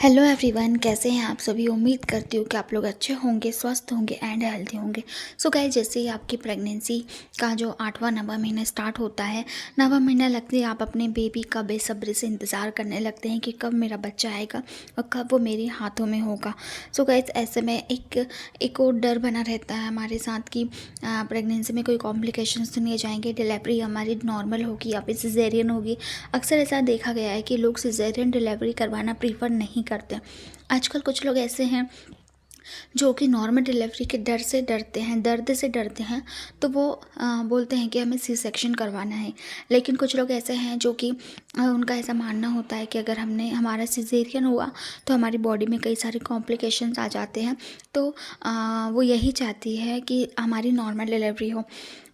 Hello everyone, कैसे हैं आप सभी। उम्मीद करती हूँ कि आप लोग अच्छे होंगे, स्वस्थ होंगे एंड हेल्दी होंगे। सो गाइस, जैसे ही आपकी प्रेगनेंसी का जो 8वां महीना स्टार्ट होता है, 9वां महीना लगते ही आप अपने बेबी का बेसब्री से इंतज़ार करने लगते हैं कि कब मेरा बच्चा आएगा और कब वो मेरे हाथों में होगा। सो गाइस, ऐसे में एक और डर बना रहता है हमारे साथ कि प्रेगनेंसी में कोई कॉम्प्लिकेशंस तो नहीं जाएंगे, डिलीवरी हमारी नॉर्मल होगी या फिर सिजेरियन होगी। अक्सर ऐसा देखा गया है कि लोग सिजेरियन डिलीवरी करवाना प्रीफर नहीं करते। आजकल कुछ लोग ऐसे हैं जो कि नॉर्मल डिलीवरी के डर से डरते हैं, दर्द से डरते हैं, तो वो बोलते हैं कि हमें सी सेक्शन करवाना है। लेकिन कुछ लोग ऐसे हैं जो कि उनका ऐसा मानना होता है कि अगर हमारा सिजेरियन हुआ तो हमारी बॉडी में कई सारे कॉम्प्लिकेशंस आ जाते हैं, तो वो यही चाहती है कि हमारी नॉर्मल डिलीवरी हो।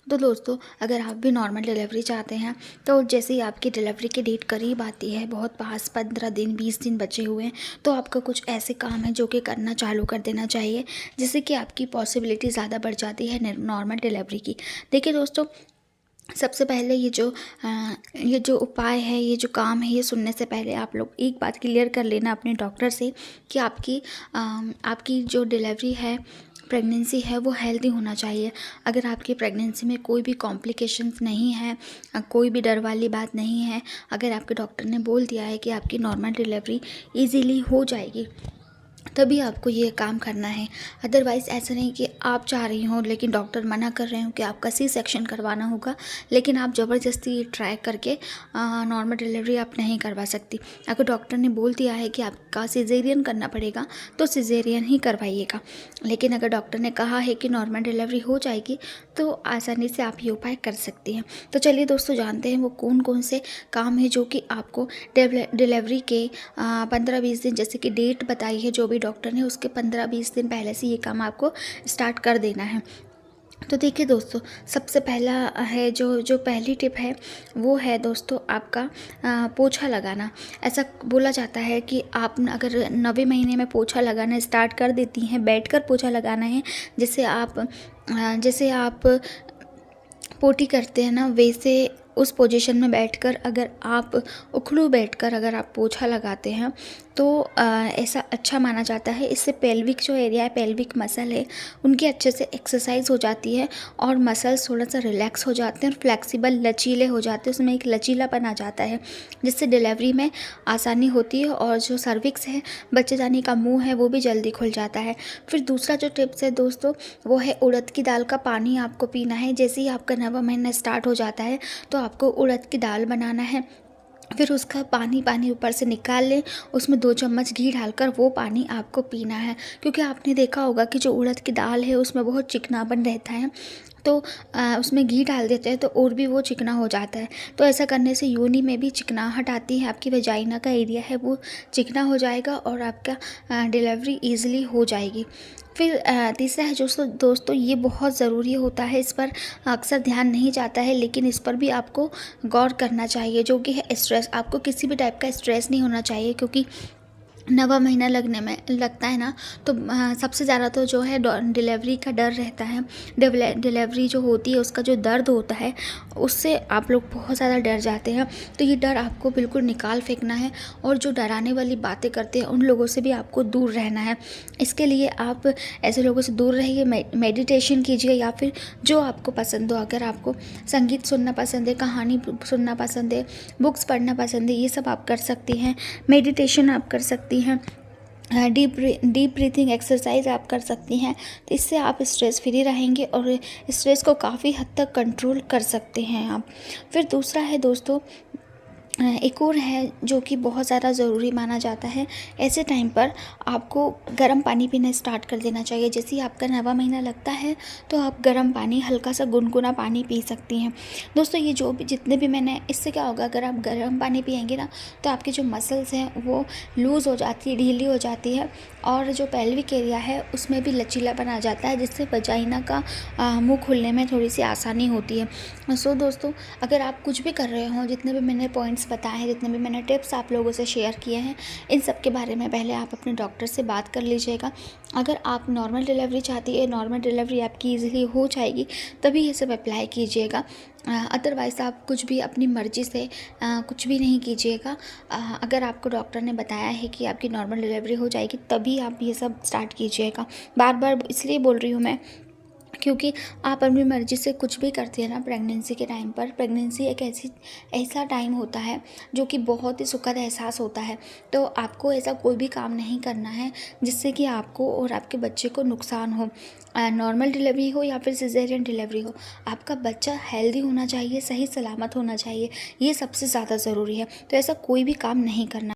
तो दोस्तों, अगर आप भी नॉर्मल डिलीवरी चाहते हैं तो जैसे ही आपकी डिलीवरी की डेट करीब आती है, बहुत पास 15 दिन 20 दिन बचे हुए हैं, तो आपका कुछ ऐसे काम है जो कि करना चालू कर देना चाहिए, जिससे कि आपकी पॉसिबिलिटी ज़्यादा बढ़ जाती है नॉर्मल डिलीवरी की। देखिए दोस्तों, सबसे पहले ये जो उपाय है, ये जो काम है, ये सुनने से पहले आप लोग एक बात क्लियर कर लेना अपने डॉक्टर से कि आपकी जो डिलीवरी है, प्रेगनेंसी है, वो हेल्दी होना चाहिए। अगर आपकी प्रेगनेंसी में कोई भी कॉम्प्लिकेशंस नहीं है, कोई भी डर वाली बात नहीं है, अगर आपके डॉक्टर ने बोल दिया है कि आपकी नॉर्मल डिलीवरी इजीली हो जाएगी, तभी आपको ये काम करना है। अदरवाइज़ ऐसा नहीं कि आप चाह रही हो लेकिन डॉक्टर मना कर रहे हो कि आपका सी सेक्शन करवाना होगा, लेकिन आप ज़बरदस्ती ट्राई करके नॉर्मल डिलीवरी आप नहीं करवा सकती। अगर डॉक्टर ने बोल दिया है कि आपका सिजेरियन करना पड़ेगा तो सिजेरियन ही करवाइएगा। लेकिन अगर डॉक्टर ने कहा है कि नॉर्मल डिलीवरी हो जाएगी तो आसानी से आप ये उपाय कर सकती हैं। तो चलिए दोस्तों, जानते हैं वो कौन कौन से काम है जो कि आपको डिलीवरी के 15-20 दिन, जैसे कि डेट बताई है जो भी डॉक्टर ने, उसके 15-20 दिन पहले से ये काम आपको स्टार्ट कर देना है। तो देखिए दोस्तों, सबसे पहला है जो पहली टिप है वो है दोस्तों आपका पोछा लगाना। ऐसा बोला जाता है कि आप अगर 9वें महीने में पोछा लगाना स्टार्ट कर देती हैं, बैठकर पोछा लगाना है, जैसे आप पोटी करते हैं ना, वैसे उस पोजीशन में बैठकर अगर आप उखड़ू बैठकर अगर आप पोछा लगाते हैं तो ऐसा अच्छा माना जाता है। इससे पेल्विक जो एरिया है, पेल्विक मसल है, उनकी अच्छे से एक्सरसाइज हो जाती है और मसल्स थोड़ा सा रिलैक्स हो जाते हैं और फ्लेक्सिबल लचीले हो जाते हैं। उसमें एक लचीलापन आ जाता है जिससे डिलीवरी में आसानी होती है और जो सर्विक्स है, बच्चे जाने का मुंह है, वो भी जल्दी खुल जाता है। फिर दूसरा जो टिप्स है दोस्तों, वो है उड़द की दाल का पानी आपको पीना है। जैसे ही आपका 9वां महीना स्टार्ट हो जाता है तो आपको उड़द की दाल बनाना है, फिर उसका पानी ऊपर से निकाल लें, उसमें 2 चम्मच घी डालकर वो पानी आपको पीना है। क्योंकि आपने देखा होगा कि जो उड़द की दाल है उसमें बहुत चिकनापन रहता है, तो उसमें घी डाल देते हैं तो और भी वो चिकना हो जाता है। तो ऐसा करने से योनि में भी चिकनाहट आती है, आपकी वजाइना का एरिया है वो चिकना हो जाएगा और आपका डिलीवरी ईजिली हो जाएगी। फिर तीसरा है दोस्तों, ये बहुत ज़रूरी होता है, इस पर अक्सर ध्यान नहीं जाता है, लेकिन इस पर भी आपको गौर करना चाहिए, जो कि है स्ट्रेस। आपको किसी भी टाइप का स्ट्रेस नहीं होना चाहिए, क्योंकि 9वां महीना लगने में लगता है ना, तो सबसे ज़्यादा तो जो है डिलीवरी का डर रहता है। डिलीवरी जो होती है उसका जो दर्द होता है, उससे आप लोग बहुत ज़्यादा डर जाते हैं। तो ये डर आपको बिल्कुल निकाल फेंकना है और जो डराने वाली बातें करते हैं उन लोगों से भी आपको दूर रहना है। इसके लिए आप ऐसे लोगों से दूर रहिए, मेडिटेशन कीजिए, या फिर जो आपको पसंद हो। अगर आपको संगीत सुनना पसंद है, कहानी सुनना पसंद है, बुक्स पढ़ना पसंद है, ये सब आप कर सकती हैं। मेडिटेशन आप कर सकती हैं, डीप ब्रीथिंग एक्सरसाइज आप कर सकती हैं। तो इससे आप स्ट्रेस फ्री रहेंगे और स्ट्रेस को काफ़ी हद तक कंट्रोल कर सकते हैं आप। फिर दूसरा है दोस्तों, एक और है जो कि बहुत ज़्यादा ज़रूरी माना जाता है। ऐसे टाइम पर आपको गर्म पानी पीना स्टार्ट कर देना चाहिए। जैसे ही आपका 9वां महीना लगता है तो आप गर्म पानी, हल्का सा गुनगुना पानी पी सकती हैं। दोस्तों, ये जो भी जितने भी मैंने, इससे क्या होगा, अगर आप गर्म पानी पिएंगे ना तो आपके जो मसल्स हैं वो लूज़ हो जाती है, ढीली हो जाती है, और जो पेल्विक एरिया है उसमें भी लचीलापन आ जाता है, जिससे वजाइना का मुँह खुलने में थोड़ी सी आसानी होती है। सो दोस्तों, अगर आप कुछ भी कर रहे हो, जितने भी मैंने पॉइंट्स बताए हैं, जितने भी मैंने टिप्स आप लोगों से शेयर किए हैं, इन सब के बारे में पहले आप अपने डॉक्टर से बात कर लीजिएगा। अगर आप नॉर्मल डिलीवरी चाहती है, नॉर्मल डिलीवरी आपकी ईजिली हो जाएगी, तभी ये सब अप्लाई कीजिएगा। अदरवाइज़ आप कुछ भी अपनी मर्ज़ी से कुछ भी नहीं कीजिएगा। अगर आपको डॉक्टर ने बताया है कि आपकी नॉर्मल डिलीवरी हो जाएगी, तभी आप ये सब स्टार्ट कीजिएगा। बार-बार इसलिए बोल रही हूँ मैं, क्योंकि आप अपनी मर्ज़ी से कुछ भी करती हैं ना प्रेगनेंसी के टाइम पर, प्रेगनेंसी एक ऐसा टाइम होता है जो कि बहुत ही सुखद एहसास होता है। तो आपको ऐसा कोई भी काम नहीं करना है जिससे कि आपको और आपके बच्चे को नुकसान हो। नॉर्मल डिलीवरी हो या फिर सिज़ेरियन डिलीवरी हो, आपका बच्चा हेल्दी होना चाहिए, सही सलामत होना चाहिए, ये सबसे ज़्यादा ज़रूरी है। तो ऐसा कोई भी काम नहीं करना।